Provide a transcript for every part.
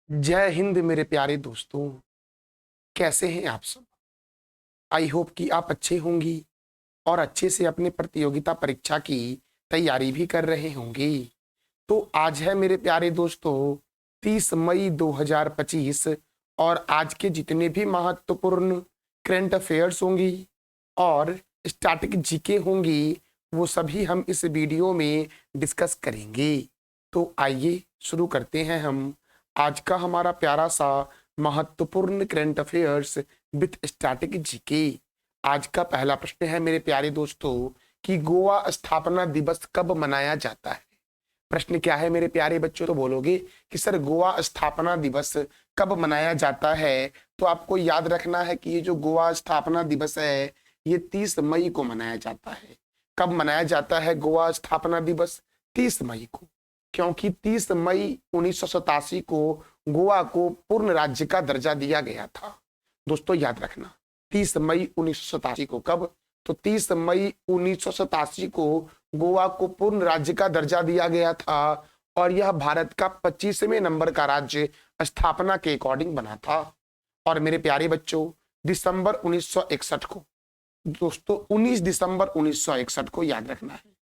जय हिंद मेरे प्यारे दोस्तों। कैसे हैं आप सब? आई होप कि आप अच्छे होंगी और अच्छे से अपने प्रतियोगिता परीक्षा की तैयारी भी कर रहे होंगे। तो आज है मेरे प्यारे दोस्तों 30 मई 2025 और आज के जितने भी महत्वपूर्ण करंट अफेयर्स होंगी और स्टैटिक जीके होंगी वो सभी हम इस वीडियो में डिस्कस करेंगे। तो आइए शुरू करते हैं हम आज का हमारा प्यारा सा महत्वपूर्ण current affairs with static GK. आज का पहला प्रश्न है मेरे प्यारे दोस्तों कि गोवा स्थापना दिवस कब मनाया जाता है। प्रश्न क्या है मेरे प्यारे बच्चों? तो बोलोगे कि सर गोवा स्थापना दिवस कब मनाया जाता है। तो आपको याद रखना है कि ये जो गोवा स्थापना दिवस है ये 30 मई को मनाया जाता है। कब मनाया जाता है गोवा स्थापना दिवस? 30 मई को, क्योंकि 30 मई 1987 को गोवा को पूर्ण राज्य का दर्जा दिया गया था। दोस्तों याद रखना 30 मई 1987 को। कब? तो 30 मई 1987 को गोवा को पूर्ण राज्य का दर्जा दिया गया था और यह भारत का 25वें नंबर का राज्य स्थापना के अकॉर्डिंग बना था। और मेरे प्यारे बच्चों दिसंबर 1961 को, दोस्तों 19 दिसंबर 1961 को याद रखना है,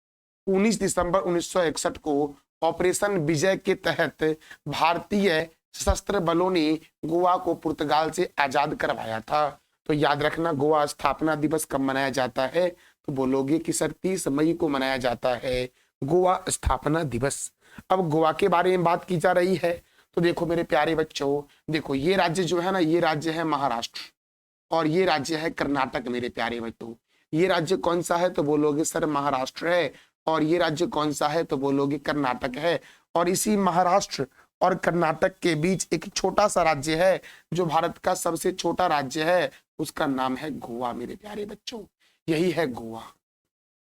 19 दिसंबर 1961 को ऑपरेशन विजय के तहत भारतीय सशस्त्र बलों ने गोवा को पुर्तगाल से आजाद करवाया था। तो याद रखना गोवा स्थापना दिवस कब मनाया जाता है। तो बोलोगे कि सर 30 मई को मनाया जाता है गोवा स्थापना दिवस। अब गोवा के बारे में बात की जा रही है तो देखो मेरे प्यारे बच्चों, देखो ये राज्य जो है ना, ये राज्य है महाराष्ट्र और ये राज्य है कर्नाटक। मेरे प्यारे बच्चों ये राज्य कौन सा है? तो बोलोगे सर महाराष्ट्र है। और ये राज्य कौन सा है? तो बोलोगे कर्नाटक है। और इसी महाराष्ट्र और कर्नाटक के बीच एक छोटा सा राज्य है जो भारत का सबसे छोटा राज्य है, उसका नाम है गोवा। मेरे प्यारे बच्चों यही है गोवा।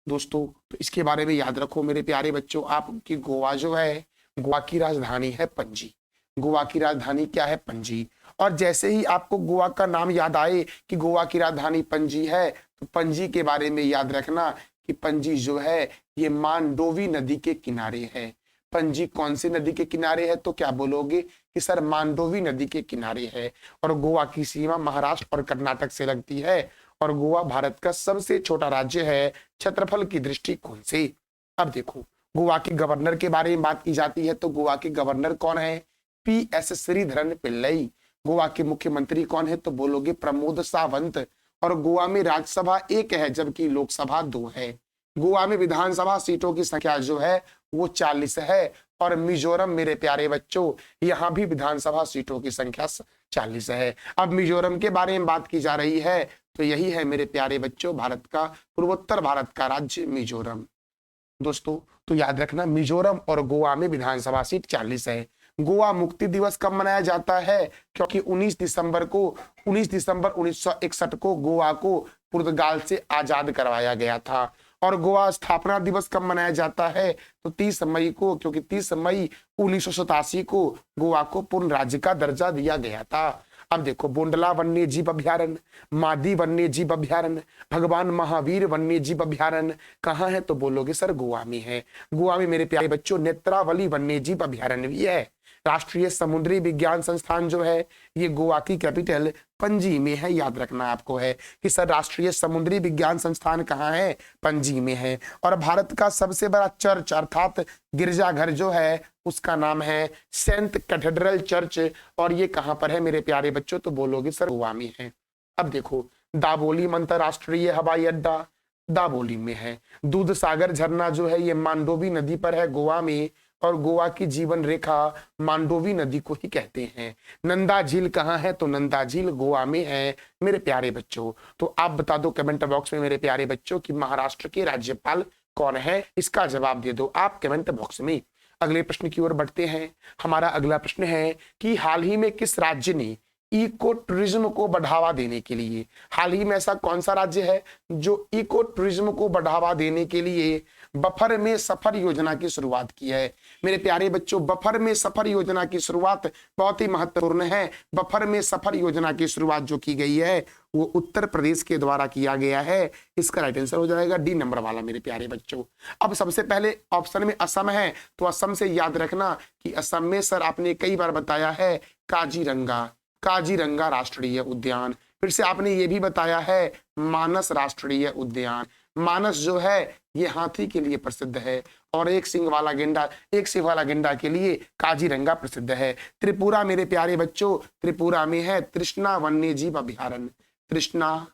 दोस्तों तो इसके बारे में याद रखो मेरे प्यारे बच्चों आप कि गोवा जो है, गोवा की राजधानी है पणजी। गोवा की राजधानी क्या है? पणजी। और जैसे ही आपको गोवा का नाम याद आए कि गोवा की राजधानी पणजी है तो पणजी के बारे में याद रखना कि पणजी जो है ये मांडोवी नदी के किनारे है। पणजी कौन सी नदी के किनारे है? तो क्या बोलोगे कि सर मांडोवी नदी के किनारे है। और गोवा की सीमा महाराष्ट्र और कर्नाटक से लगती है और गोवा भारत का सबसे छोटा राज्य है क्षेत्रफल की दृष्टिकोण से। अब देखो गोवा के गवर्नर के बारे में बात की जाती है तो गोवा के गवर्नर कौन है? PS श्रीधरन पिल्लई। गोवा के मुख्यमंत्री कौन है? तो बोलोगे प्रमोद सावंत। और गोवा में राज्यसभा एक है जबकि लोकसभा 2 है। गोवा में विधानसभा सीटों की संख्या जो है वो 40 है। और मिजोरम मेरे प्यारे बच्चों यहाँ भी विधानसभा सीटों की संख्या 40 है। अब मिजोरम के बारे में बात की जा रही है तो यही है मेरे प्यारे बच्चों भारत का पूर्वोत्तर भारत का राज्य मिजोरम। दोस्तों तो याद रखना मिजोरम और गोवा में विधानसभा सीट 40 है। गोवा मुक्ति दिवस कब मनाया जाता है? क्योंकि 19 दिसंबर 1961 को गोवा को पुर्तगाल से आजाद करवाया गया था। और गोवा स्थापना दिवस कब मनाया जाता है? तो 30 मई को, क्योंकि 30 मई 1987 को गोवा को पूर्ण राज्य का दर्जा दिया गया था। अब देखो बोंडला वन्य जीव अभ्यारण्य, मादी वन्य जीव अभ्यारण्य, भगवान महावीर वन्य जीव अभ्यारण्य कहाँ है? तो बोलोगे सर गोवा में है। गोवा में मेरे प्यारे बच्चों नेत्रावली वन्य जीव अभ्यारण्य भी है। राष्ट्रीय समुद्री विज्ञान संस्थान जो है ये गोवा की कैपिटल पणजी में है। याद रखना आपको है कि सर राष्ट्रीय समुद्री विज्ञान संस्थान कहाँ है? पणजी में है। और भारत का सबसे बड़ा चर्च अर्थात गिरजाघर जो है उसका नाम है सेंट कैथेड्रल चर्च। और ये कहाँ पर है मेरे प्यारे बच्चों? तो बोलोगे सर गोवा में है। अब देखो दाबोली अंतरराष्ट्रीय हवाई अड्डा दाबोली में है। दूध सागर झरना जो है ये मांडोवी नदी पर है गोवा में और गोवा की जीवन रेखा मांडोवी नदी को ही कहते हैं। नंदा झील कहाँ है? तो नंदा झील गोवा में है मेरे प्यारे बच्चों। तो आप बता दो कमेंट बॉक्स में मेरे प्यारे बच्चों कि महाराष्ट्र के राज्यपाल कौन है? इसका जवाब दे दो आप कमेंट बॉक्स में। अगले प्रश्न की ओर बढ़ते हैं। हमारा अगला प्रश्न है कि हाल ही में किस राज्य ने इको टूरिज्म को बढ़ावा देने के लिए। हाल ही में ऐसा कौन सा राज्य है जो इको टूरिज्म को बढ़ावा देने के लिए बफर में सफर योजना की शुरुआत की है? मेरे प्यारे बच्चों, बफर में सफर योजना की शुरुआत बहुत ही महत्वपूर्ण है। बफर में सफर योजना की शुरुआत जो की गई है वो उत्तर प्रदेश के द्वारा किया गया है। इसका राइट आंसर हो जाएगा डी नंबर वाला मेरे प्यारे बच्चों। अब सबसे पहले ऑप्शन में असम है, तो असम से याद रखना कि असम में सर आपने कई बार बताया है काजीरंगा, काजीरंगा राष्ट्रीय उद्यान। फिर से आपने ये भी बताया है मानस राष्ट्रीय उद्यान। मानस जो है ये हाथी के लिए प्रसिद्ध है और एक सिंह वाला गेंडा के लिए काजीरंगा प्रसिद्ध है। त्रिपुरा मेरे प्यारे बच्चों, त्रिपुरा में है तृष्णा वन्यजीव अभयारण्य। तृष्णा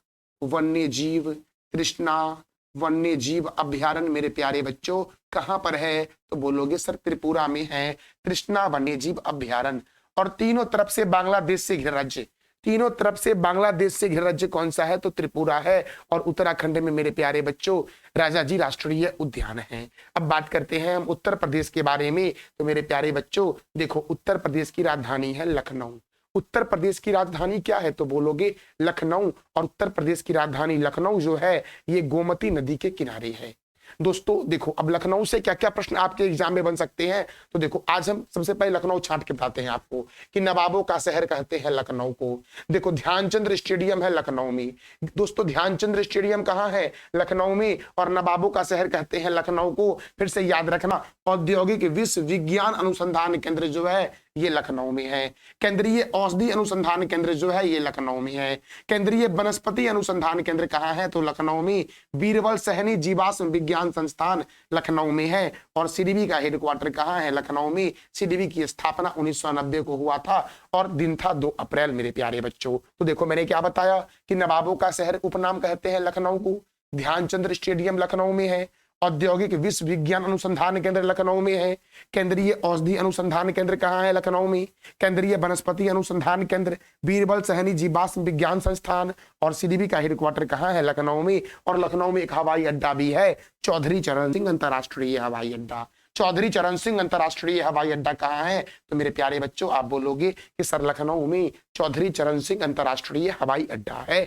वन्यजीव अभयारण्य मेरे प्यारे बच्चों कहां पर है? तो बोलोगे सर त्रिपुरा में है तृष्णा वन्यजीव अभयारण्य। और तीनों तरफ से बांग्लादेश से घिरा राज्य, तीनों तरफ से बांग्लादेश से घिरा राज्य कौन सा है? तो त्रिपुरा है। और उत्तराखंड में मेरे प्यारे बच्चों राजाजी राष्ट्रीय उद्यान है। अब बात करते हैं हम उत्तर प्रदेश के बारे में। तो मेरे प्यारे बच्चों देखो, उत्तर प्रदेश की राजधानी है लखनऊ। उत्तर प्रदेश की राजधानी क्या है? तो बोलोगे लखनऊ। और उत्तर प्रदेश की राजधानी लखनऊ जो है ये गोमती नदी के किनारे है। दोस्तों देखो, अब लखनऊ से क्या क्या प्रश्न आपके एग्जाम में बन सकते हैं? तो देखो, आज हम सबसे पहले लखनऊ छांट के बताते हैं आपको कि नवाबों का शहर कहते हैं लखनऊ को। देखो, ध्यानचंद्र स्टेडियम है लखनऊ में। दोस्तों, ध्यानचंद्र स्टेडियम कहाँ है? लखनऊ में। और नवाबों का शहर कहते हैं लखनऊ को। फिर से याद रखना, औद्योगिक विश्वविज्ञान अनुसंधान केंद्र जो है ये लखनऊ में है। केंद्रीय औषधि अनुसंधान केंद्र जो है ये लखनऊ में है। केंद्रीय वनस्पति अनुसंधान केंद्र कहाँ है? तो लखनऊ में। बीरबल सहनी जीवाश्म विज्ञान संस्थान लखनऊ में है। और सीडीबी का हेडक्वार्टर कहाँ है? लखनऊ में। सीडीबी की स्थापना 1990 को हुआ था और दिन था 2 अप्रैल मेरे प्यारे बच्चों। तो देखो, मैंने क्या बताया कि नवाबों का शहर उपनाम कहते हैं लखनऊ को। ध्यानचंद्र स्टेडियम लखनऊ में है। औद्योगिक विश्व विज्ञान अनुसंधान केंद्र लखनऊ में है। केंद्रीय औषधि अनुसंधान केंद्र कहाँ है? लखनऊ में। केंद्रीय वनस्पति अनुसंधान केंद्र, बीरबल सहनी जीवाश्म विज्ञान संस्थान और सीडीबी का हेडक्वार्टर कहाँ है? लखनऊ में। और लखनऊ में एक हवाई अड्डा भी है, चौधरी चरण सिंह अंतर्राष्ट्रीय हवाई अड्डा। चौधरी चरण सिंह अंतर्राष्ट्रीय हवाई अड्डा कहाँ है? तो मेरे प्यारे बच्चों आप बोलोगे कि सर लखनऊ में चौधरी चरण सिंह अंतर्राष्ट्रीय हवाई अड्डा है।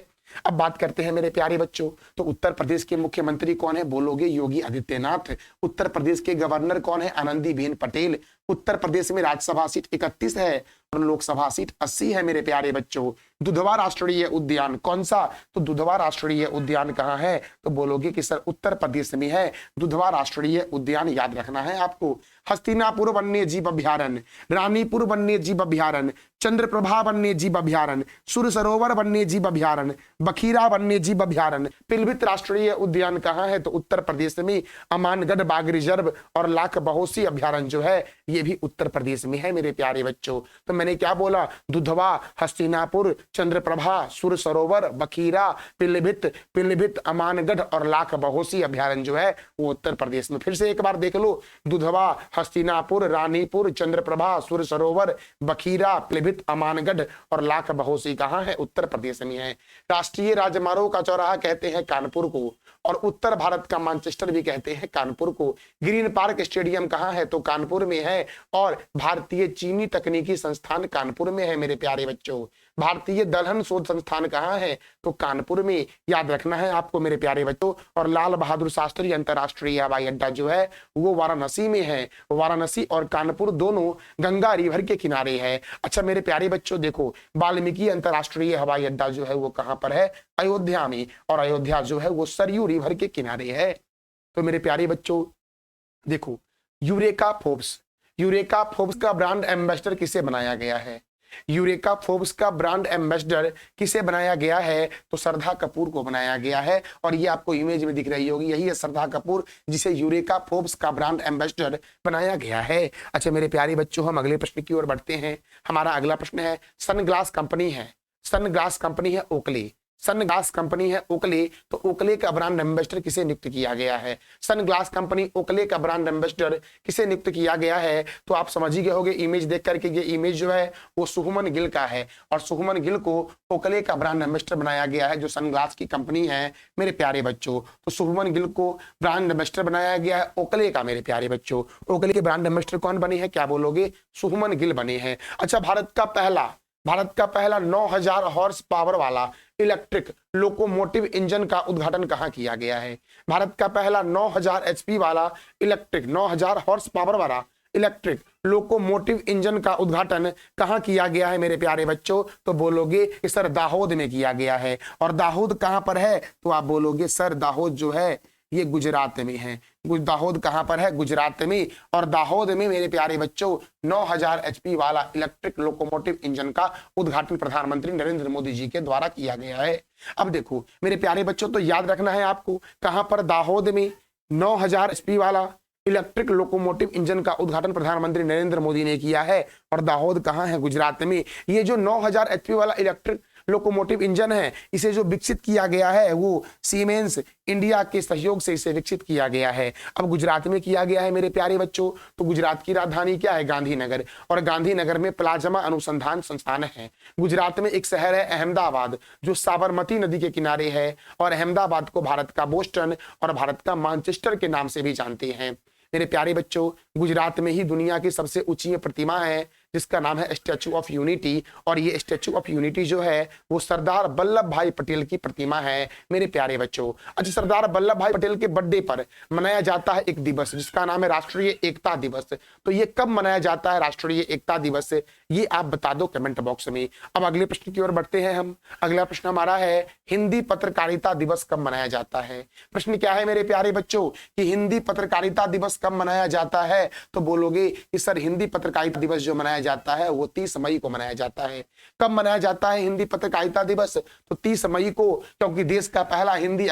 अब बात करते हैं मेरे प्यारे बच्चों, तो उत्तर प्रदेश के मुख्यमंत्री कौन है? बोलोगे योगी आदित्यनाथ। उत्तर प्रदेश के गवर्नर कौन है? आनंदीबेन पटेल। उत्तर प्रदेश में राज्यसभा सीट 31 है और लोकसभा सीट 80 है मेरे प्यारे बच्चों। दुधवा राष्ट्रीय उद्यान कौन सा? तो दुधवा राष्ट्रीय उद्यान कहाँ है? तो बोलोगे कि सर उत्तर प्रदेश में है दुधवा राष्ट्रीय उद्यान, याद रखना है आपको। हस्तिनापुर वन्य जीव अभयारण्य, रानीपुर वन्य जीव अभयारण्य, चंद्रप्रभा वन्य जीव अभयारण्य, सुर सरोवर वन्य जीव अभयारण्य, बखीरा वन्य जीव अभयारण्य, पिलभित राष्ट्रीय उद्यान कहाँ है? तो उत्तर प्रदेश में। अमानगढ़ बाघ रिजर्व और लाख बहोसी अभयारण्य जो है ये भी उत्तर प्रदेश में है मेरे प्यारे बच्चों। तो मैंने क्या बोला? दुधवा, हस्तिनापुर, चंद्रप्रभा, सुर सरोवर, बखीरा, पिलभित, अमानगढ़ और लाख बहोसी अभयारण्य जो है वो उत्तर प्रदेश में। फिर से एक बार देख लो, दुधवा, हस्तिनापुर, रानीपुर, चंद्रप्रभा, सुर सरोवर, बखीरा, पिलभित, अमानगढ़ और लाख बहोसी कहाँ है? उत्तर प्रदेश में है। राष्ट्रीय राजमार्गों का चौराहा कहते हैं कानपुर को और उत्तर भारत का मैनचेस्टर भी कहते हैं कानपुर को। ग्रीन पार्क स्टेडियम कहाँ है? तो कानपुर में है। और भारतीय चीनी तकनीकी संस्थान कानपुर में है मेरे प्यारे बच्चों। भारतीय दलहन शोध संस्थान कहाँ है? तो कानपुर में, याद रखना है आपको मेरे प्यारे बच्चों। और लाल बहादुर शास्त्री अंतर्राष्ट्रीय हवाई अड्डा जो है वो वाराणसी में है। वाराणसी और कानपुर दोनों गंगा रिवर के किनारे है। अच्छा मेरे प्यारे बच्चों देखो, वाल्मीकि अंतर्राष्ट्रीय हवाई अड्डा जो है वो कहाँ पर है? अयोध्या में। और अयोध्या जो है वो सरयू रिवर के किनारे है। तो मेरे प्यारे बच्चों देखो, यूरेका फोर्ब्स का ब्रांड एम्बेसडर किसे बनाया गया है? यूरेका फोर्ब्स का ब्रांड एम्बेसडर किसे बनाया गया है? तो श्रद्धा कपूर को बनाया गया है। और ये आपको इमेज में दिख रही होगी, यही है श्रद्धा कपूर जिसे यूरेका फोर्ब्स का ब्रांड एम्बेसडर बनाया गया है। अच्छा मेरे प्यारे बच्चों, हम अगले प्रश्न की ओर बढ़ते हैं। हमारा अगला प्रश्न है, सनग्लास कंपनी है ओकले। सनग्लास कंपनी है ओकले, तो ओकले का ब्रांड एम्बेसडर किसे नियुक्त किया गया है? सनग्लास कंपनी ओकले का ब्रांड एम्बेसडर किसे नियुक्त किया गया है? तो आप समझ ही गए होंगे इमेज देख करके, ये इमेज जो है वो सुहुमन गिल का है और सुहुमन गिल को ओकले का ब्रांड एम्बेसडर बनाया गया है, जो सनग्लास की कंपनी है मेरे प्यारे बच्चों। तो सुहुमन गिल को ब्रांड एम्बेसडर बनाया गया है ओकले का मेरे प्यारे बच्चों। ओकले के ब्रांड एम्बेसडर कौन बने हैं? क्या बोलोगे? सुहुमन गिल बने हैं। अच्छा, भारत का भारत का पहला 9000 हॉर्स पावर वाला इलेक्ट्रिक लोकोमोटिव इंजन का उद्घाटन कहाँ किया गया है? भारत का पहला 9000 एचपी वाला इलेक्ट्रिक 9000 हॉर्स पावर वाला इलेक्ट्रिक लोकोमोटिव इंजन का उद्घाटन कहाँ किया गया है मेरे प्यारे बच्चों? तो बोलोगे कि सर दाहोद में किया गया है। और दाहोद कहाँ पर है? तो आप बोलोगे सर दाहोद जो है ये गुजरात में है। दाहोद कहाँ पर है? गुजरात में। और दाहोद में मेरे प्यारे बच्चों 9000 एचपी वाला इलेक्ट्रिक लोकोमोटिव इंजन का उद्घाटन प्रधानमंत्री नरेंद्र मोदी जी के द्वारा किया गया है। अब देखो मेरे प्यारे बच्चों, तो याद रखना है आपको, कहां पर? दाहोद में 9000 एचपी वाला इलेक्ट्रिक लोकोमोटिव इंजन का उद्घाटन प्रधानमंत्री नरेंद्र मोदी ने किया है। और दाहोद कहां है? गुजरात में। ये जो 9000 एचपी वाला इलेक्ट्रिक लोकोमोटिव इंजन है, इसे जो विकसित किया गया है वो सीमेंस इंडिया के सहयोग से इसे विकसित किया गया है। अब गुजरात में किया गया है मेरे प्यारे बच्चों, तो गुजरात की राजधानी क्या है? गांधीनगर। और गांधीनगर में प्लाज्मा अनुसंधान संस्थान है। गुजरात में एक शहर है अहमदाबाद, जो साबरमती नदी के किनारे है। और अहमदाबाद को भारत का बोस्टन और भारत का मैनचेस्टर के नाम से भी जानते हैं। मेरे प्यारे बच्चों, गुजरात में ही दुनिया की सबसे ऊंची प्रतिमा है जिसका नाम है स्टैचू ऑफ यूनिटी। और ये स्टैचू ऑफ यूनिटी जो है वो सरदार वल्लभ भाई पटेल की प्रतिमा है मेरे प्यारे बच्चों। अच्छा, सरदार वल्लभ भाई पटेल के बर्थडे पर मनाया जाता है एक दिवस जिसका नाम है राष्ट्रीय एकता दिवस। तो ये कब मनाया जाता है राष्ट्रीय एकता दिवस? ये आप बता दो कमेंट बॉक्स में। अब अगले प्रश्न की ओर बढ़ते हैं हम। अगला प्रश्न हमारा है हिंदी पत्रकारिता दिवस कब मनाया जाता है? प्रश्न क्या है मेरे प्यारे बच्चों कि हिंदी पत्रकारिता दिवस कब मनाया जाता है? तो बोलोगे कि सर हिंदी पत्रकारिता दिवस जो मनाया जाता है वो 30 मई को मनाया जाता है। कब मनाया जाता है हिंदी पत्रकारिता दिवस? तो 30 मई को, क्योंकि देश का पहला हिंदी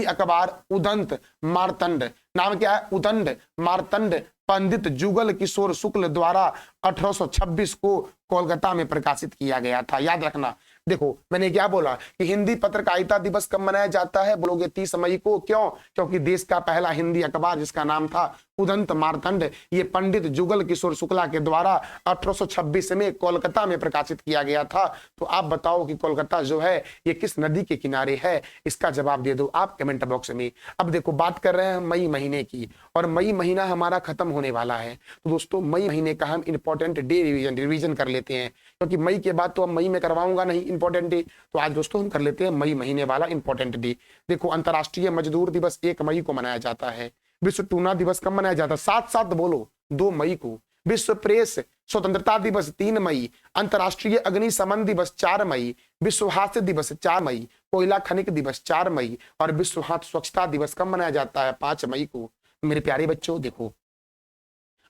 अखबार उदंत मार्तंड, नाम क्या है? उदंड मार्तंड, पंडित जुगल किशोर शुक्ल द्वारा 1826 को कोलकाता में प्रकाशित किया गया था। याद रखना। देखो मैंने क्या बोला कि हिंदी पत्रकारिता दिवस कब मनाया जाता है? बोलोगे 30 मई को। क्यों? क्योंकि देश का पहला हिंदी अखबार जिसका नाम था उदंत मार्तंड, ये पंडित जुगल किशोर शुक्ला के द्वारा 1826 में कोलकाता में प्रकाशित किया गया था। तो आप बताओ कि कोलकाता जो है ये किस नदी के किनारे है? इसका जवाब दे दो आप कमेंट बॉक्स में। अब देखो बात कर रहे हैं मई महीने की, और मई महीना हमारा खत्म होने वाला है। तो दोस्तों मई महीने का हम इंपॉर्टेंट डे रिवीजन कर लेते हैं, क्योंकि मई के बाद तो अब मई में करवाऊंगा नहीं इंपॉर्टेंट डे। तो आज दोस्तों हम कर लेते हैं मई महीने वाला इंपॉर्टेंट डे। देखो अंतर्राष्ट्रीय मजदूर दिवस 1 मई को मनाया जाता है। विश्व टूना दिवस कब मनाया जाता है? साथ साथ बोलो, 2 मई को। विश्व प्रेस स्वतंत्रता दिवस 3 मई। अंतर्राष्ट्रीय अग्निशमन दिवस 4 मई। विश्व हास्य दिवस 4 मई। कोयला खनिक दिवस 4 मई। और विश्व हाथ स्वच्छता दिवस कब मनाया जाता है? 5 मई को। मेरे प्यारे बच्चों देखो,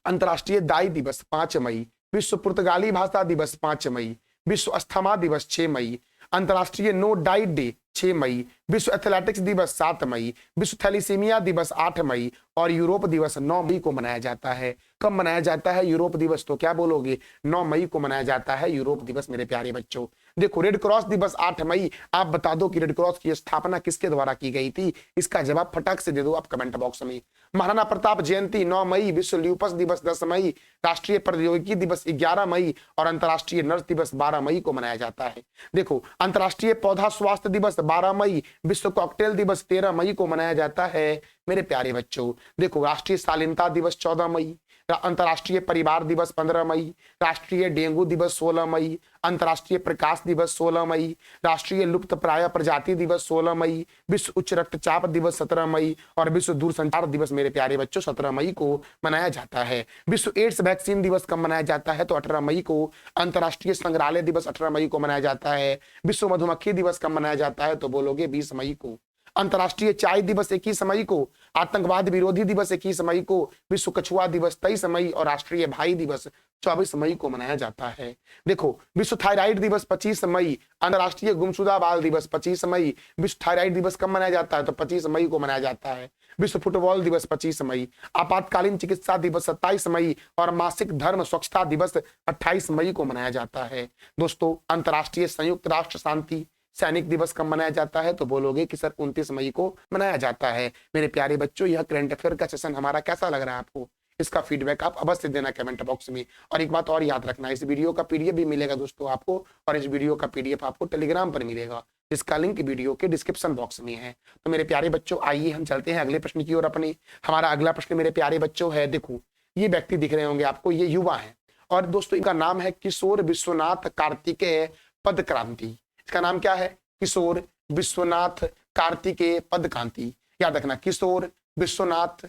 अंतर्राष्ट्रीय दाई दिवस 5 मई। विश्व पुर्तगाली भाषा दिवस 5 मई। विश्व अस्थमा दिवस 6 मई। अंतर्राष्ट्रीय नो डाइट डे 6 मई। विश्व एथलेटिक्स दिवस 7 मई। विश्व थैलीसीमिया दिवस 8 मई। और यूरोप दिवस 9 मई को मनाया जाता है। कब मनाया जाता है यूरोप दिवस? तो क्या बोलोगे? 9 मई को मनाया जाता है यूरोप दिवस मेरे प्यारे बच्चों। देखो रेड क्रॉस दिवस 8 मई। आप बता दो कि रेड क्रॉस की स्थापना किसके द्वारा की गई थी? इसका जवाब फटाक से दे दो आप कमेंट बॉक्स में। महाराणा प्रताप जयंती 9 मई। विश्व ल्यूपस दिवस 10 मई। राष्ट्रीय प्रौद्योगिकी दिवस 11 मई। और अंतर्राष्ट्रीय नर्स दिवस 12 मई को मनाया जाता है। देखो अंतर्राष्ट्रीय पौधा स्वास्थ्य दिवस 12 मई। विश्व कॉकटेल दिवस 13 मई को मनाया जाता है मेरे प्यारे बच्चों। देखो राष्ट्रीय शालीनता दिवस 14 मई। अंतर्राष्ट्रीय परिवार दिवस 15 मई। राष्ट्रीय डेंगू दिवस 16 मई। अंतर्राष्ट्रीय प्रकाश दिवस 16 मई। राष्ट्रीय लुप्त प्राय प्रजाति दिवस 16 मई। विश्व उच्च रक्तचाप दिवस 17 मई। और विश्व दूरसंचार दिवस मेरे प्यारे बच्चों 17 मई को मनाया जाता है। विश्व एड्स वैक्सीन दिवस कब मनाया जाता है? तो 18 मई को। अंतर्राष्ट्रीय संग्रहालय दिवस 18 मई को मनाया जाता है। विश्व मधुमक्खी दिवस कब मनाया जाता है? तो बोलोगे 20 मई को। अंतर्राष्ट्रीय चाय दिवस 21 मई को। आतंकवाद विरोधी दिवस 21 मई को। विश्व कछुआ दिवस 23 मई। और राष्ट्रीय भाई दिवस 24 मई को मनाया जाता है। देखो विश्व थायराइड दिवस 25 मई। अंतर्राष्ट्रीय गुमशुदा बाल दिवस 25 मई। विश्व थायराइड दिवस कब मनाया जाता है? तो 25 मई को मनाया जाता है। विश्व फुटबॉल दिवस 25 मई। आपातकालीन चिकित्सा दिवस 27 मई। और मासिक धर्म स्वच्छता दिवस 28 मई को मनाया जाता है। दोस्तों अंतर्राष्ट्रीय संयुक्त राष्ट्र शांति सैनिक दिवस कब मनाया जाता है? तो बोलोगे कि सर 29 मई को मनाया जाता है। मेरे प्यारे बच्चों यह करंट अफेयर का सेशन हमारा कैसा लग रहा है आपको? इसका फीडबैक आप अवश्य देना कमेंट बॉक्स में। और एक बात और याद रखना, इस वीडियो का पीडीएफ भी मिलेगा दोस्तों आपको, और इस वीडियो का पीडीएफ आपको टेलीग्राम पर मिलेगा, जिसका लिंक वीडियो के डिस्क्रिप्शन बॉक्स में है। तो मेरे प्यारे बच्चों आइए हम चलते हैं अगले प्रश्न की ओर अपने। हमारा अगला प्रश्न मेरे प्यारे बच्चों है, देखो ये व्यक्ति दिख रहे होंगे आपको, ये युवा है और दोस्तों इनका नाम है किशोर विश्वनाथ कार्तिकेय पदक्रांति। इसका नाम क्या है? किशोर विश्वनाथ कार्तिकेय पदक्रांति। याद रखना, किशोर विश्वनाथ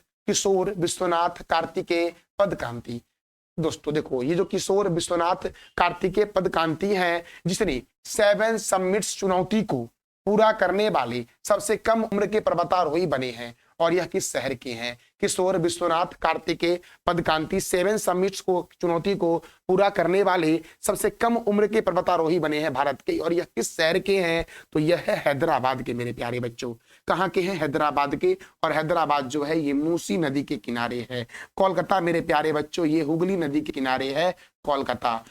कार्तिकेय पदक्रांति। दोस्तों देखो, ये जो किशोर विश्वनाथ कार्तिकेय पदक्रांति हैं, जिसने 7 समिट्स चुनौती को पूरा करने वाले सबसे कम उम्र के पर्वतारोही बने हैं। और यह किस शहर के हैं? किशोर विश्वनाथ कार्तिकेय पदक्रांति 7 समिट्स को चुनौती को पूरा करने वाले सबसे कम उम्र के पर्वतारोही बने हैं भारत के। और यह किस शहर के हैं? तो यह है हैदराबाद के मेरे प्यारे बच्चों। कहाँ के हैं? हैदराबाद के। और हैदराबाद जो है ये मूसी नदी के किनारे है। कोलकाता मेरे प्यारे बच्चों ये हुगली नदी के किनारे है। कोलकाता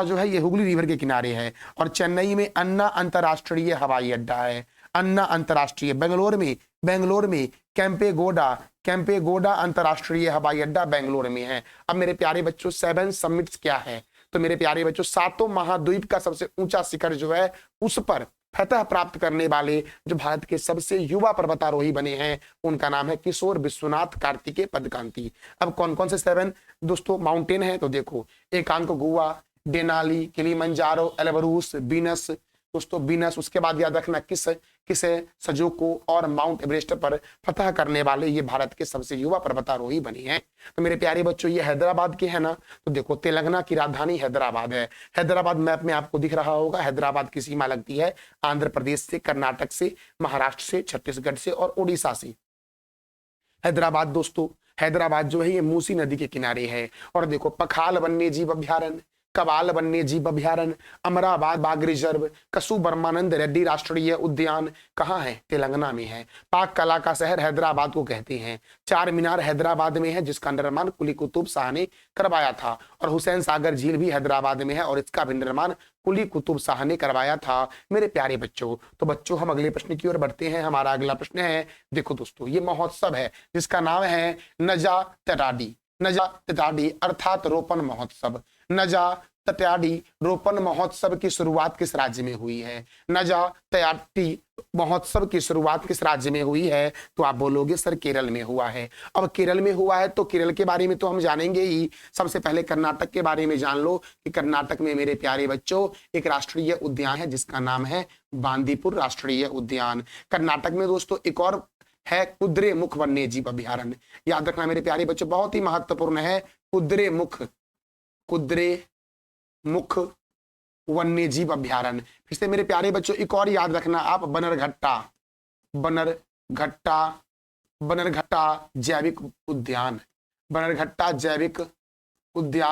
जो है ये हुगली रिवर के किनारे है। और चेन्नई में अन्ना अंतरराष्ट्रीय हवाई अड्डा है। अन्ना अंतरराष्ट्रीय। बेंगलोर में कैंपेगोडा अंतरराष्ट्रीय हवाई अड्डा बेंगलोर में है। अब मेरे प्यारे बच्चों 7 समिट्स क्या है? तो मेरे प्यारे बच्चों 7 महाद्वीप का सबसे ऊंचा शिखर जो है उस पर फतह प्राप्त करने वाले जो भारत के सबसे युवा पर्वतारोही बने हैं उनका नाम है किशोर विश्वनाथ कार्तिकेय पदक्रांति। अब कौन कौन से 7 दोस्तों माउंटेन है? तो देखो, एकांकगुआ, डेनाली, किलिमंजारो, एल्ब्रुस, वीनस। दोस्तों वीनस, उसके बाद याद रखना किसे सजोको और माउंट एवरेस्ट पर फतह करने वाले ये भारत के सबसे युवा पर्वतारोही बने हैं। तो मेरे प्यारे बच्चों ये हैदराबाद के हैं ना। तो देखो, तेलंगाना की राजधानी हैदराबाद है। हैदराबाद मैप में आपको दिख रहा होगा। हैदराबाद की सीमा लगती है आंध्र प्रदेश से, कर्नाटक से, महाराष्ट्र से, छत्तीसगढ़ से और उड़ीसा से। हैदराबाद दोस्तों, हैदराबाद जो है ये मूसी नदी के किनारे है। और देखो, पखाल वन्य जीव अभ्यारण्य, कबाल वन्य जीव अभ्यारण्य, अमराबाद बाघ रिजर्व, कसु ब्रह्मानंद रेड्डी राष्ट्रीय उद्यान कहाँ है? तेलंगाना में है। पाक कला का शहर हैदराबाद को कहते हैं। 4 मीनार हैदराबाद में है जिसका निर्माण कुली कुतुब शाह ने करवाया था। और हुसैन सागर झील भी हैदराबाद में है और इसका भी निर्माण कुली कुतुब शाह ने करवाया था मेरे प्यारे बच्चों। तो बच्चों हम अगले प्रश्न की ओर बढ़ते हैं। हमारा अगला प्रश्न है, देखो दोस्तों, ये महोत्सव है जिसका नाम है नजा तटाडी अर्थात रोपण महोत्सव। नजा तटाडी रोपण महोत्सव की शुरुआत किस राज्य में हुई है? नजा तटाडी महोत्सव की शुरुआत किस राज्य में हुई है? तो आप बोलोगे सर केरल में हुआ है। अब केरल में हुआ है तो केरल के बारे में तो हम जानेंगे ही। सबसे पहले कर्नाटक के बारे में जान लो कि कर्नाटक में मेरे प्यारे बच्चों एक राष्ट्रीय उद्यान है जिसका नाम है बांदीपुर राष्ट्रीय उद्यान। कर्नाटक में दोस्तों एक और है कुद्रेमुख वन्य जीव अभ्यारण्य। याद रखना मेरे प्यारे बच्चों, बहुत ही महत्वपूर्ण है कुद्रेमुख वन्य जीव अभ्यारण्य। फिर से मेरे प्यारे बच्चों एक और याद रखना आप, बनरघट्टा जैविक उद्यान।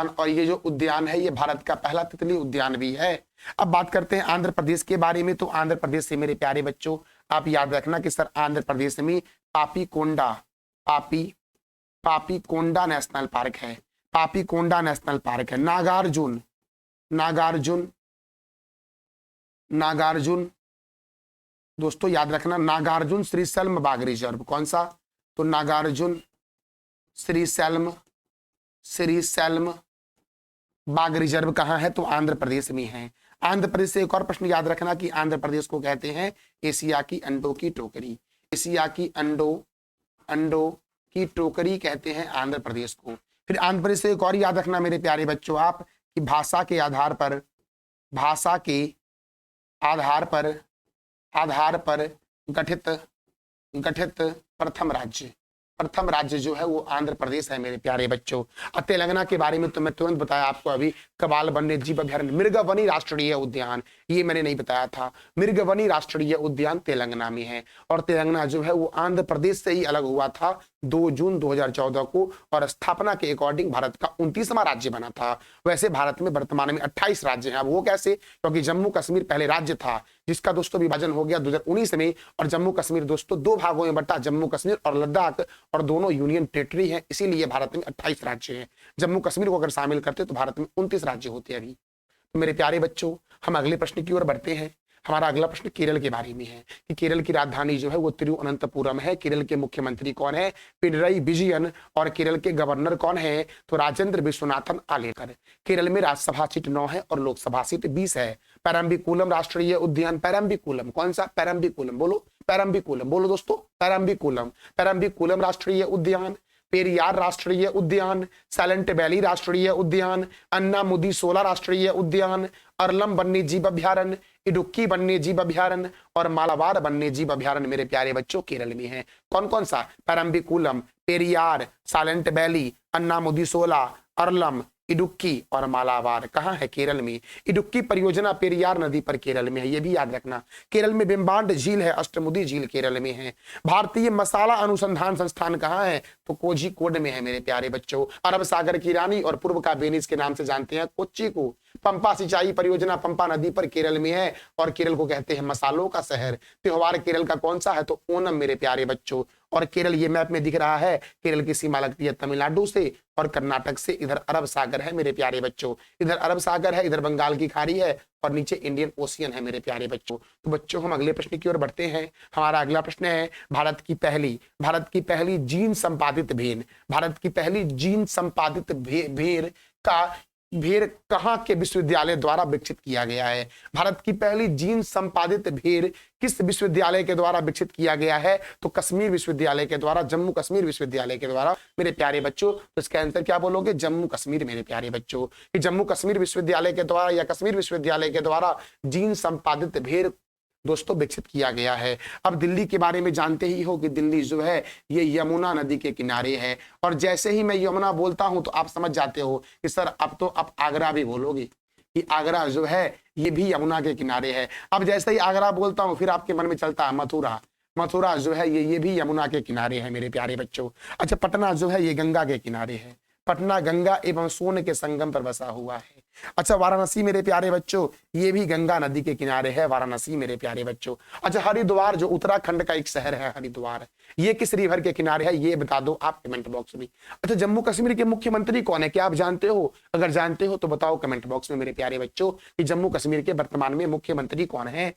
और ये जो उद्यान है ये भारत का पहला तितली उद्यान भी है। अब बात करते हैं आंध्र प्रदेश के बारे में। तो आंध्र प्रदेश से मेरे प्यारे बच्चों आप याद रखना कि सर आंध्र प्रदेश में पापीकोंडा नेशनल पार्क है। पापीकोंडा नेशनल पार्क है। नागार्जुन दोस्तों याद रखना, नागार्जुन श्रीशैलम बाघ रिजर्व। कौन सा? तो नागार्जुन श्रीशैलम बाघ रिजर्व कहाँ है? तो आंध्र प्रदेश में है। आंध्र प्रदेश से एक और प्रश्न याद रखना कि आंध्र प्रदेश को कहते हैं एशिया की अंडों की टोकरी। एशिया की अंडों की टोकरी कहते हैं आंध्र प्रदेश को। फिर आंध्र प्रदेश से एक और याद रखना मेरे प्यारे बच्चों आप कि भाषा के आधार पर गठित प्रथम राज्य जो है वो आंध्र प्रदेश है मेरे प्यारे बच्चों। और तेलंगाना के बारे में तो मैं तुरंत बताया आपको अभी, कबाल वन्य जीव अभ्यारण्य, मृगवनी राष्ट्रीय उद्यान, ये मैंने नहीं बताया था। मृगवनी राष्ट्रीय उद्यान तेलंगाना में है। और तेलंगाना जो है वो आंध्र प्रदेश से ही अलग हुआ था 2 जून 2014 को और स्थापना के अकॉर्डिंग भारत का 29वां राज्य बना था। वैसे भारत में वर्तमान में 28 राज्य हैं। अब वो कैसे? क्योंकि जम्मू कश्मीर पहले राज्य था जिसका दोस्तों विभाजन हो गया 2019 में। और जम्मू कश्मीर दोस्तों 2 भागों में बटा, जम्मू कश्मीर और लद्दाख, और दोनों यूनियन टेरिटरी है। इसीलिए भारत में 28 राज्य हैं। जम्मू कश्मीर को अगर शामिल करते तो भारत में 29 राज्य होते अभी। तो मेरे प्यारे बच्चों हम अगले प्रश्न की ओर बढ़ते हैं। हमारा अगला प्रश्न केरल के बारे में है कि केरल की राजधानी जो है वो तिरुवनंतपुरम है। केरल के मुख्यमंत्री कौन है? पिनरई विजयन। और केरल के गवर्नर कौन है? तो राजेंद्र विश्वनाथन आलेकर। केरल में राज्यसभा सीट 9 है और लोकसभा सीट 20 है। पेरम्बिकुलम राष्ट्रीय उद्यान, पेरम्बिकुलम, कौन सा? पेरम्बिकुलम बोलो, पेरम्बिकुलम बोलो दोस्तों, पेरम्बिकुलम राष्ट्रीय उद्यान। पेरियार राष्ट्रीय उद्यान, साइलेंट वैली राष्ट्रीय उद्यान, अन्नामुदी शोला राष्ट्रीय उद्यान, अरलम वन्यजीव अभ्यारण्य, इडुक्की वन्यजीव अभ्यारण्य और मालाबार वन्यजीव अभ्यारण्य मेरे प्यारे बच्चों केरल में है। कौन कौन सा? परम्बिकुलम, पेरियार, साइलेंट वैली, अन्नामुदी शोला, अरलम, इडुक्की और मालाबार कहाँ है? केरल में। इडुक्की परियोजना पेरियार नदी पर केरल में है, ये भी याद रखना। केरल में बिम्बांड झील है, अष्टमुदी झील केरल में है। भारतीय मसाला अनुसंधान संस्थान कहाँ है? तो कोझिकोड में है मेरे प्यारे बच्चों। अरब सागर की रानी और पूर्व का वेनिस के नाम से जानते हैं कोच्चि को। पंपा सिंचाई परियोजना पंपा नदी पर केरल में है और केरल को कहते हैं मसालों का शहर। त्योहार केरल का कौन सा है? तो ओनम मेरे प्यारे बच्चों। और केरल ये मैप में दिख रहा है, केरल की सीमा लगती है तमिलनाडु से और कर्नाटक से। इधर अरब सागर है मेरे प्यारे बच्चों, इधर अरब सागर है, इधर बंगाल की खाड़ी है और नीचे इंडियन ओशियन है मेरे प्यारे बच्चों। तो बच्चों हम अगले प्रश्न की ओर बढ़ते हैं। हमारा अगला प्रश्न है भारत की पहली जीन संपादित भेड़, भारत की पहली जीन संपादित भेड़ कहाँ के विश्वविद्यालय द्वारा विकसित किया गया है? भारत की पहली जीन संपादित भेड़ किस विश्वविद्यालय के द्वारा विकसित किया गया है? तो कश्मीर विश्वविद्यालय के द्वारा, जम्मू कश्मीर विश्वविद्यालय के द्वारा मेरे प्यारे बच्चों। तो इसका आंसर क्या बोलोगे? जम्मू कश्मीर मेरे प्यारे बच्चों। कि जम्मू कश्मीर विश्वविद्यालय के द्वारा या कश्मीर विश्वविद्यालय के द्वारा जीन संपादित भेड़ दोस्तों विकसित किया गया है। अब दिल्ली के बारे में जानते ही हो कि दिल्ली जो है ये यमुना नदी के किनारे है और जैसे ही मैं यमुना बोलता हूं तो आप समझ जाते हो कि सर अब तो आप आगरा भी बोलोगे कि आगरा जो है ये भी यमुना के किनारे है। अब जैसे ही आगरा बोलता हूं फिर आपके मन में चलता है मथुरा, मथुरा जो है ये भी यमुना के किनारे है मेरे प्यारे बच्चों। अच्छा, पटना जो है ये गंगा के किनारे है, पटना गंगा एवं सोन के संगम पर बसा हुआ है। अच्छा, वाराणसी मेरे प्यारे बच्चों ये भी गंगा नदी के किनारे है, वाराणसी मेरे प्यारे बच्चों। अच्छा, हरिद्वार जो उत्तराखंड का एक शहर है हरिद्वार, ये किस रिवर के किनारे है? ये बता दो आप कमेंट बॉक्स में। अच्छा, जम्मू कश्मीर के मुख्यमंत्री कौन है? क्या आप जानते हो? अगर जानते हो तो बताओ कमेंट बॉक्स में मेरे प्यारे बच्चों कि जम्मू कश्मीर के वर्तमान में मुख्यमंत्री कौन है।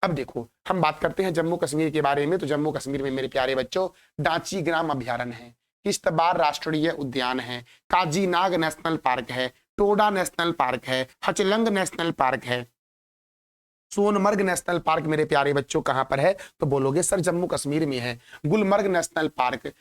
अब देखो हम बात करते हैं जम्मू कश्मीर के बारे में। तो जम्मू कश्मीर में मेरे प्यारे बच्चों डांची ग्राम अभ्यारण्य है, किश्तवाड़ राष्ट्रीय उद्यान है, काजीनाग नेशनल पार्क है, टोडा नेशनल पार्क है, हचलंग नेशनल पार्क है, सोनमर्ग नेशनल पार्क मेरे प्यारे बच्चों कहां पर है? तो बोलोगे सर जम्मू कश्मीर में है। Gulmarg national park,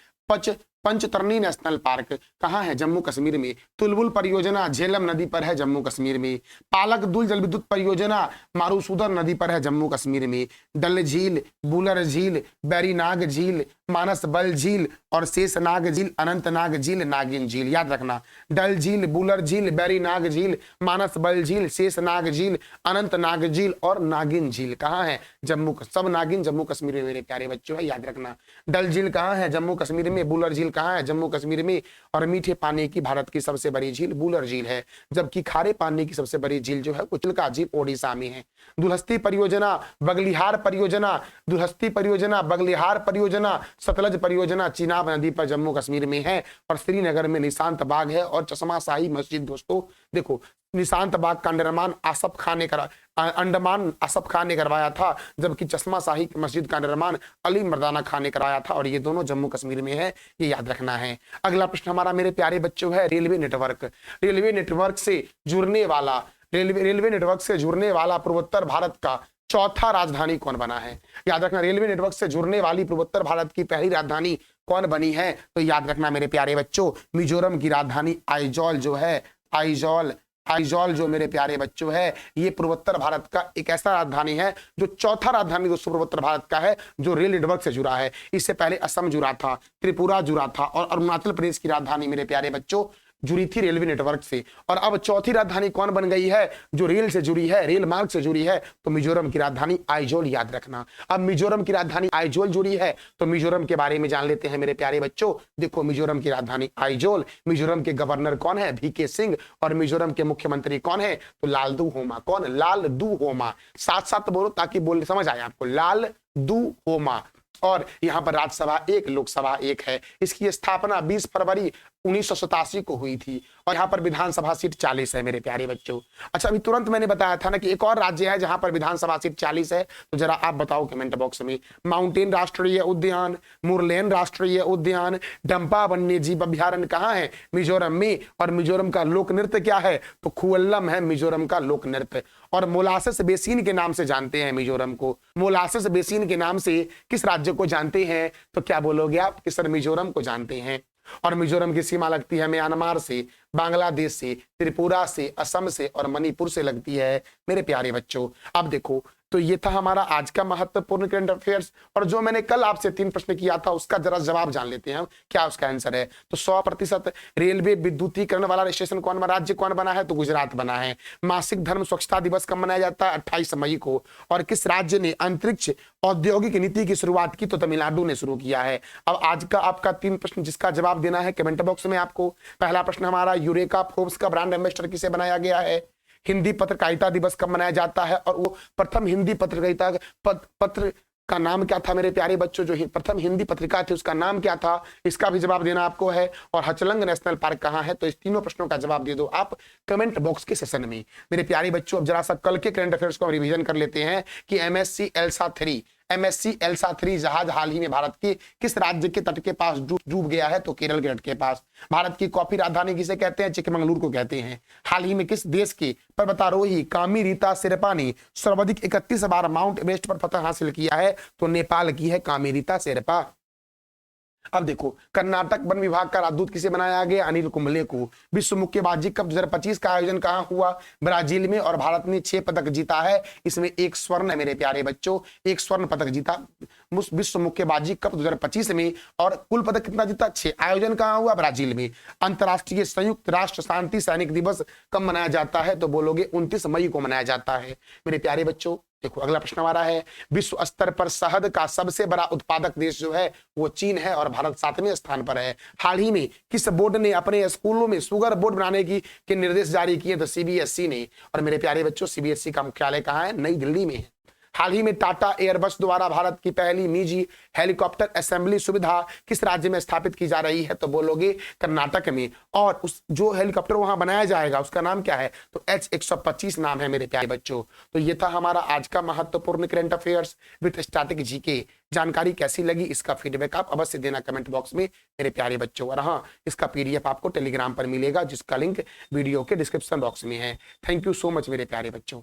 Panchtarni national park कहाँ है? जम्मू कश्मीर में। तुलबुल परियोजना झेलम नदी पर है जम्मू कश्मीर में। पालक दुल जल विद्युत परियोजना मारूसुदर नदी पर है जम्मू कश्मीर में। डल झील, बुलर झील, बैरीनाग झील, मानस बल झील और शेषनाग झील, अनंतनाग झील, नागिन झील याद रखना। डल झील, बुलर झील, बैरीनाग झील, मानस बल झील, शेषनाग झील, अनंतनाग झील और नागिन झील कहाँ है? जम्मू। सब नागिन जम्मू कश्मीर में मेरे प्यारे बच्चों है, याद रखना। डल झील कहाँ है? जम्मू कश्मीर में। बुलर झील कहाँ है? जम्मू कश्मीर में। और मीठे पानी की भारत की सबसे बड़ी झील बुलर झील है, जबकि खारे पानी की सबसे बड़ी झील जो है चिल्का झील ओडिशा में है। दुलहस्ती परियोजना, बगलिहार परियोजना, दुलहस्ती परियोजना, बगलिहार परियोजना, सतलज परियोजना चिनाब नदी पर जम्मू कश्मीर में है। और श्रीनगर में निशांत बाग है और चश्मा शाही मस्जिद। दोस्तों देखो निशांत बाग का निर्माण अंडमान आसफ खान ने करवाया था, जबकि चश्मा शाही मस्जिद का निर्माण अली मर्दाना खान ने कराया था और ये दोनों जम्मू कश्मीर में है, ये याद रखना है। अगला प्रश्न हमारा मेरे प्यारे बच्चों है रेलवे नेटवर्क। रेलवे नेटवर्क से जुड़ने वाला पूर्वोत्तर भारत का चौथा राजधानी कौन बना है? याद रखना, रेलवे नेटवर्क से जुड़ने वाली पूर्वोत्तर भारत की पहली राजधानी कौन बनी है? तो याद रखना मेरे प्यारे बच्चों मिजोरम की राजधानी आइजॉल जो है, आइजॉल जो मेरे प्यारे बच्चों है ये पूर्वोत्तर भारत का एक ऐसा राजधानी है जो चौथा राजधानी दोस्तों पूर्वोत्तर भारत का है जो रेल नेटवर्क से जुड़ा है। इससे पहले असम जुड़ा था, त्रिपुरा जुड़ा था और अरुणाचल प्रदेश की राजधानी मेरे प्यारे बच्चों जुड़ी थी रेलवे नेटवर्क से। और अब चौथी राजधानी कौन बन गई है जो रेल से जुड़ी है, रेल मार्ग से जुड़ी है? तो मिजोरम की राजधानी आइजोल याद रखना। अब मिजोरम की राजधानी आइजोल जुड़ी है तो मिजोरम के बारे में जान लेते हैं मेरे प्यारे बच्चों। देखो मिजोरम की राजधानी आइजोल, मिजोरम के गवर्नर कौन है? VK सिंह और मिजोरम के मुख्यमंत्री कौन है? तो लालदू होमा। कौन? लालदू होमा। साथ साथ बोलो ताकि बोल समझ आए आपको, लालदू होमा। और यहाँ पर राज्यसभा 1 लोकसभा 1 है। इसकी स्थापना 20 फरवरी 1987 को हुई थी और यहाँ पर विधानसभा सीट 40 है मेरे प्यारे बच्चों। अच्छा अभी तुरंत मैंने बताया था ना कि एक और राज्य है जहां पर विधानसभा सीट 40 है, तो जरा आप बताओ कमेंट बॉक्स में। माउंटेन राष्ट्रीय उद्यान, मुरलेन राष्ट्रीय उद्यान, डंपा वन्य जीव अभ्यारण्य कहाँ है? मिजोरम में। और मिजोरम का लोक नृत्य क्या है? तो खुअल्लम है मिजोरम का लोक नृत्य। और मोलासिस बेसिन के नाम से जानते हैं मिजोरम को। मोलासिस बेसिन के नाम से किस राज्य को जानते हैं? तो क्या बोलोगे आप कि सर मिजोरम को जानते हैं। और मिजोरम की सीमा लगती है म्यांमार से, बांग्लादेश से, त्रिपुरा से, असम से और मणिपुर से लगती है मेरे प्यारे बच्चों। अब देखो, तो ये था हमारा आज का महत्वपूर्ण करंट अफेयर्स। और जो मैंने कल आपसे 3 प्रश्न किया था उसका जरा जवाब जान लेते हैं हम, क्या उसका आंसर है। तो 100% रेलवे विद्युतीकरण वाला स्टेशन कौन बना, राज्य कौन बना है, तो गुजरात बना है। मासिक धर्म स्वच्छता दिवस कब मनाया जाता है, 28 मई को। और किस राज्य ने अंतरिक्ष औद्योगिक नीति की शुरुआत की, तो तमिलनाडु ने शुरू किया है। अब आज का आपका 3 प्रश्न जिसका जवाब देना है कमेंट बॉक्स में आपको। पहला प्रश्न हमारा, यूरेका फोर्ब्स का ब्रांड एम्बेसडर किसे बनाया गया है। हिंदी पत्रकारिता दिवस कब मनाया जाता है, और वो प्रथम हिंदी पत्रकारिता पत्र का नाम क्या था मेरे प्यारे बच्चों। जो प्रथम हिंदी पत्रिका थी उसका नाम क्या था, इसका भी जवाब देना आपको है। और हचलंग नेशनल पार्क कहाँ है, तो इस तीनों प्रश्नों का जवाब दे दो आप कमेंट बॉक्स के सेशन में। मेरे प्यारे बच्चों, अब जरा सा कल के करंट अफेयर्स को रिवीजन कर लेते हैं कि एमएससी एल्सा 3 जहाज हाल ही में भारत के किस राज्य के तट के पास डूब गया है, तो केरल के तट के पास। भारत की कॉफी राजधानी किसे कहते हैं, चिकमंगलुरु को कहते हैं। हाल ही में किस देश के पर्वतारोही कामी रीता शेरपा ने सर्वाधिक 31 बार माउंट एवरेस्ट पर फतह हासिल किया है, तो नेपाल की है कामी रीता शेरपा। अब देखो, कर्नाटक वन विभाग का राजदूत किसे बनाया गया, अनिल कुंबले को। विश्व मुक्केबाजी कप 2025 का आयोजन कहां हुआ, ब्राजील में। और भारत ने 6 पदक जीता है, इसमें 1 स्वर्ण है मेरे प्यारे बच्चों, 1 स्वर्ण पदक जीता विश्व मुक्केबाजी कप 2025 में। और कुल पदक कितना जीता, 6। आयोजन कहां हुआ, ब्राजील में। अंतर्राष्ट्रीय संयुक्त राष्ट्र शांति सैनिक दिवस कब मनाया जाता है, तो बोलोगे 29 मई को मनाया जाता है मेरे प्यारे बच्चों। देखो, अगला प्रश्न हमारा है, विश्व स्तर पर शहद का सबसे बड़ा उत्पादक देश जो है वो चीन है, और भारत 7वें स्थान पर है। हाल ही में किस बोर्ड ने अपने स्कूलों में शुगर बोर्ड बनाने के निर्देश जारी किए, तो सीबीएसई ने। और मेरे प्यारे बच्चों, सीबीएसई का मुख्यालय कहाँ है, नई दिल्ली में है। हाल ही में टाटा एयरबस द्वारा भारत की पहली निजी हेलीकॉप्टर असेंबली सुविधा किस राज्य में स्थापित की जा रही है, तो बोलोगे कर्नाटक में। और उस जो हेलीकॉप्टर वहां बनाया जाएगा उसका नाम क्या है, तो H-125 नाम है मेरे प्यारे बच्चों। तो ये था हमारा आज का महत्वपूर्ण current affairs with static GK. जानकारी कैसी लगी इसका फीडबैक आप अवश्य देना कमेंट बॉक्स में मेरे प्यारे बच्चों। और हाँ, इसका PDF आपको टेलीग्राम पर मिलेगा जिसका लिंक वीडियो के डिस्क्रिप्शन बॉक्स में है। थैंक यू सो मच मेरे प्यारे बच्चों।